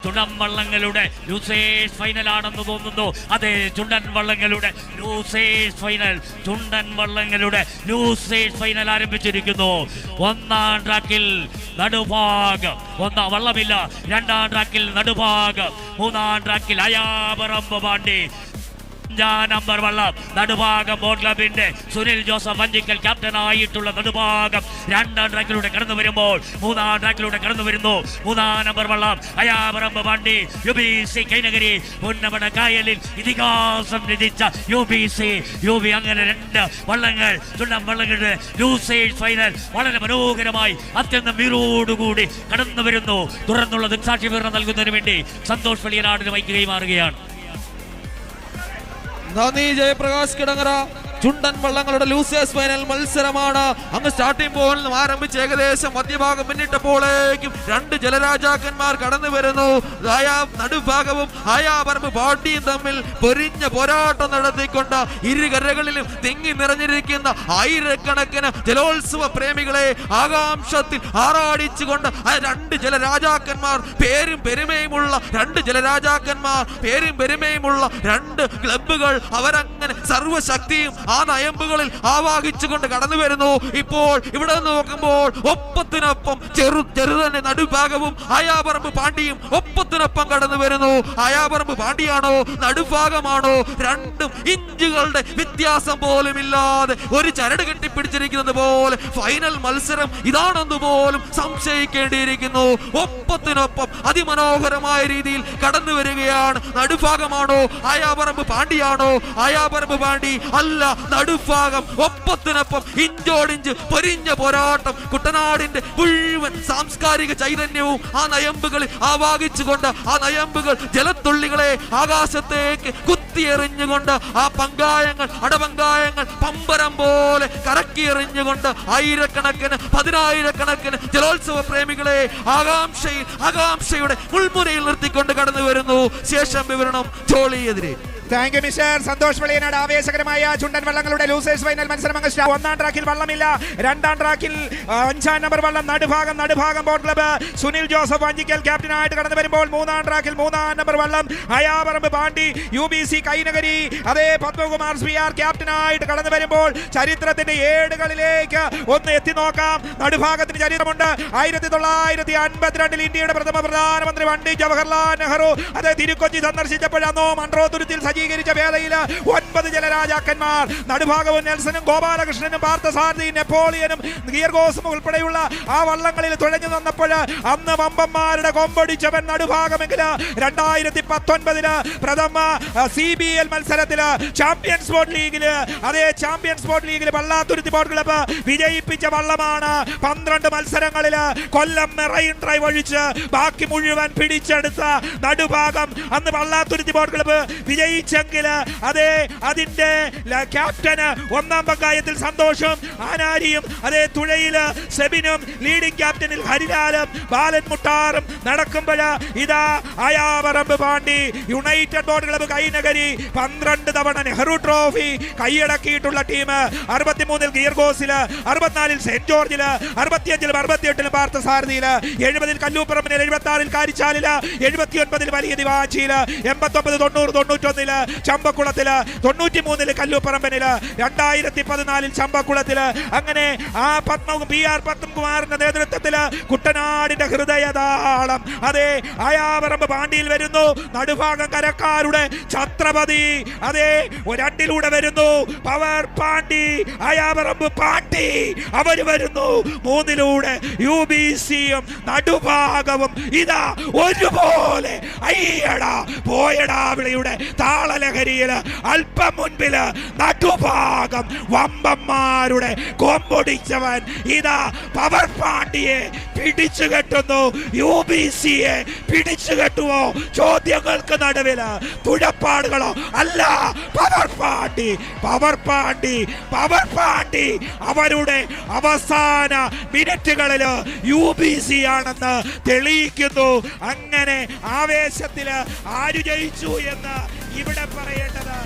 ചുണ്ടൻ വള്ളങ്ങളുടെ losers ഫൈനലാണെന്ന് തോന്നുന്നു. അതെ, ചുണ്ടൻ വള്ളങ്ങളുടെ losers final. ചുണ്ടൻ വള്ളങ്ങളുടെ losers final ആരംഭിച്ചിരിക്കുന്നു. ഒന്നാം ട്രാക്കിൽ നടുഭാഗം വള്ളമില്ല. രണ്ടാം ട്രാക്കിൽ നടുഭാഗം. മൂന്നാം ട്രാക്കിൽ അയാപറമ്പ് പാണ്ടി. നമ്പർ വള്ളം നടുഭാഗം ബോട്ട് ക്ലബിന്റെ സുനിൽ ജോസഫ് വഞ്ചിക്കൽ ക്യാപ്റ്റനായിട്ടുള്ള നടുഭാഗം രണ്ടാം ട്രാക്കിലൂടെ കടന്നു വരുമ്പോൾ മൂന്നാം ട്രാക്കിലൂടെ കടന്നു വരുന്നു. മൂന്നാം നമ്പർ വള്ളം അയാപറമ്പ് പാണ്ടി UBC കൈനഗരി പൊന്നമട കായലിൽ ഇതിഹാസം രചിച്ച UBC അങ്ങനെ രണ്ട് വള്ളങ്ങൾ ചുണ്ടൻ വള്ളങ്ങളുടെ ലൂസേഴ്സ് ഫൈനൽ വളരെ മനോഹരമായി അത്യന്തം വീറോടുകൂടി കടന്നു വരുന്നു. തുറന്നുള്ള ദൃക്സാക്ഷി വിവരണം നൽകുന്നതിന് വേണ്ടി സന്തോഷ് വെളിയനാടിന് മൈക്ക് കൈമാറുകയാണ്. നന്ദി ജയപ്രകാശ് കിടങ്ങറ. ചുണ്ടൻ വള്ളങ്ങളുടെ ലൂസേഴ്സ് ഫൈനൽ മത്സരമാണ്. അങ്ങ് സ്റ്റാർട്ടിംഗ് പോയിന്റിൽ നിന്നും ആരംഭിച്ച് ഏകദേശം മധ്യഭാഗം പിന്നിട്ടപ്പോഴേക്കും രണ്ട് ജലരാജാക്കന്മാർ കടന്നു വരുന്നു. നടുഭാഗവും അയാപറമ്പ് പാട്ടിയും തമ്മിൽ പൊരിഞ്ഞ പോരാട്ടം നടത്തിക്കൊണ്ട് ഇരുകരകളിലും തിങ്ങി നിറഞ്ഞിരിക്കുന്ന ആയിരക്കണക്കിന് ജലോത്സവ പ്രേമികളെ ആകാംക്ഷത്തിൽ ആറാടിച്ചുകൊണ്ട് ആ രണ്ട് ജലരാജാക്കന്മാർ, പേരും പെരുമയുമുള്ള രണ്ട് ജലരാജാക്കന്മാർ, പേരും പെരുമയുമുള്ള രണ്ട് ക്ലബ്ബുകൾ, അവരങ്ങനെ സർവശക്തിയും ആ നയമ്പുകളിൽ ആവാഹിച്ചുകൊണ്ട് കടന്നു വരുന്നു. ഇപ്പോൾ ഇവിടെ നിന്ന് നോക്കുമ്പോൾ ഒപ്പത്തിനൊപ്പം ചെറുതന്നെ നടുഭാഗവും അയാപറമ്പ് പാണ്ടിയും ഒപ്പത്തിനൊപ്പം കടന്നു വരുന്നു. അയാപറമ്പ് പാണ്ടിയാണോ നടുഭാഗമാണോ? രണ്ടും ഇഞ്ചുകളുടെ വ്യത്യാസം പോലും ഇല്ലാതെ ഒരു ചരട് കെട്ടിപ്പിടിച്ചിരിക്കുന്നത് പോലെ ഫൈനൽ മത്സരം ഇതാണെന്ന് പോലും സംശയിക്കേണ്ടിയിരിക്കുന്നു. ഒപ്പത്തിനൊപ്പം അതിമനോഹരമായ രീതിയിൽ കടന്നു വരികയാണ്. നടുഭാഗമാണോ അയാപറമ്പ് പാണ്ടിയാണോ? അയാപറമ്പ് പാണ്ടി അല്ല, നടുഭാഗം. ഒപ്പത്തിനൊപ്പം ഇഞ്ചോടിഞ്ച് പൊരിഞ്ഞ പോരാട്ടം. കുട്ടനാടിന്റെ മുഴുവൻ സാംസ്കാരിക ചൈതന്യവും ആ നയമ്പുകളിൽ ആവാഹിച്ചുകൊണ്ട് ആ നയമ്പുകൾ ജലത്തുള്ളികളെ ആകാശത്തേക്ക് കുത്തിയെറിഞ്ഞുകൊണ്ട് ആ പങ്കായങ്ങൾ അടപങ്കായങ്ങൾ പമ്പരം പോലെ കറക്കിയെറിഞ്ഞുകൊണ്ട് ആയിരക്കണക്കിന് പതിനായിരക്കണക്കിന് ജലോത്സവ പ്രേമികളെ ആകാംക്ഷയുടെ മുൾമുനയിൽ നിർത്തിക്കൊണ്ട് കടന്നു വരുന്നു. ശേഷം വിവരണം ജോളിയെതിരെ. Thank you mister Santhosh Veliyanad. ആവേശകരമായ ചുണ്ടൻ വള്ളങ്ങളുടെ ലൂസേഴ്സ് ഫൈനൽ മത്സരം. ഒന്നാം ട്രാക്കിൽ വള്ളമില്ല. രണ്ടാം ട്രാക്കിൽ 5 നമ്പർ വള്ളം നടുഭാഗം ബോട്ട് ക്ലബ്ബ് സുനിൽ ജോസഫ് വഞ്ചിക്കൽ ക്യാപ്റ്റനായിട്ട് കടന്നു വരുമ്പോൾ മൂന്നാം ട്രാക്കിൽ 3 നമ്പർ വള്ളം അയാപറമ്പ് പാണ്ടി UBC കൈനഗരി അതേ പത്മകുമാർ PR ക്യാപ്റ്റനായിട്ട് കടന്നു വരുമ്പോൾ ചരിത്രത്തിന്റെ ഏടുകളിലേക്ക് ഒന്ന് എത്തി നോക്കാം. നടുഭാഗത്തിന് ചരിത്രമുണ്ട്. 1952 ഇന്ത്യയുടെ പ്രഥമ പ്രധാനമന്ത്രി പണ്ഡിറ്റ് ജവഹർലാൽ നെഹ്റു അതേ തിരുക്കൊച്ചി സന്ദർശിച്ചപ്പോഴാണോ മൺട്രോ തുരുത്തിൽ സജ്ജീകരിച്ച വേളയിൽ 9 ജലരാജാക്കന്മാർ നടുഭാഗവും നെൽസനും ഗോപാലകൃഷ്ണനും പാർത്ഥസാരഥിയും നെപ്പോളിയനും ഗിയർഗോസും ഉൾപ്പെടെയുള്ള ആ വള്ളങ്ങളിൽ തുഴഞ്ഞു നിന്നപ്പോൾ അന്ന് വമ്പന്മാരുടെ കൊമ്പൊടിച്ചവൻ നടുഭാഗമെങ്കിൽ 2019 പ്രഥമ CBL മത്സരത്തില് ചാമ്പ്യൻസ് ബോട്ട് ലീഗിൽ വള്ളാത്തുരുത്തി ബോട്ട് ക്ലബ്ബ് വിജയിപ്പിച്ച വള്ളമാണ്. 12 മത്സരങ്ങളിൽ കൊല്ലം മെറൈൻ ഡ്രൈവ് ഒഴിച്ച് ബാക്കി മുഴുവൻ പിടിച്ചെടുത്ത നടുഭാഗം അന്ന് വള്ളാത്തുരുത്തി ബോട്ട് ക്ലബ്ബ് വിജയിച്ചെങ്കിൽ അതേ അതിന്റെ ക്യാപ്റ്റന് 1-ാം പങ്കായത്തിൽ സന്തോഷും ആനാരിയും അതേ തുഴയില് സെബിനും ലീഡിംഗ് ക്യാപ്റ്റനിൽ ഹരിലാലും ബാലൻ മുട്ടാറും നടക്കുമ്പോൾ ഇതാ അയാപറമ്പ് പാണ്ടി യുണൈറ്റഡ് ബോട്ട് ക്ലബ്ബ് കൈനഗരി 12 തവണ നെഹ്റു ട്രോഫി കൈയടക്കിയിട്ടുള്ള ടീം. 63-ൽ ഗിയർഗോസില്, 64-ൽ സെന്റ് ജോർജില്, 65-ലും 68-ലും പാർത്ഥസാരഥിയില്, 70-ൽ കല്ലൂപ്പറമ്പില്, 76-ൽ കാരിച്ചാലില്, 79-ൽ വലിയ ദിവാച്ചിയില്, 89, 90, 91-ല് ചമ്പക്കുളത്തില്, 93-ല് കല്ലൂപ്പറമ്പനില്, 2014-ൽ ചമ്പക്കുളത്തില്. അങ്ങനെ ആ PR പത്മകുമാറിന്റെ നേതൃത്വത്തില് കുട്ടനാടിന്റെ ഹൃദയതാളം അതേ അയാപറമ്പ് പാണ്ടിയിൽ വരുന്നു. നടുഭാഗം കരക്കാരുടെ ഛത്രപതി അതേ 2-ലൂടെ വരുന്നു. പവർ പാണ്ടി അയാപറമ്പ് പാണ്ടി അവര് വരുന്നു. 3-ലൂടെ UBCയും നടുഭാഗവും ഇതാ ഒരുപോലെ അയ്യടാ പോയടാ വിളിയുടെ താളലഹരിയില് അല്പം മുൻപില് നടുഭാഗം വമ്പന്മാരുടെ കൊമ്പൊടിച്ചവൻ ഇതാ പവർ പാണ്ടിയെ പിടിച്ചു കെട്ടുന്നു. UBCയെ പിടിച്ചു കെട്ടുവോ? ചോദ്യങ്ങൾക്ക് നടുവില് തുഴപ്പാടുകളോ അല്ല. പവർ പാണ്ടി അവരുടെ അവസാന മിനിറ്റുകളിൽ UBC ആണെന്ന് തെളിയിക്കുന്നു. അങ്ങനെ ആവേശത്തില് ആര് ജയിച്ചു എന്ന് ഇവിടെ പറയേണ്ടത്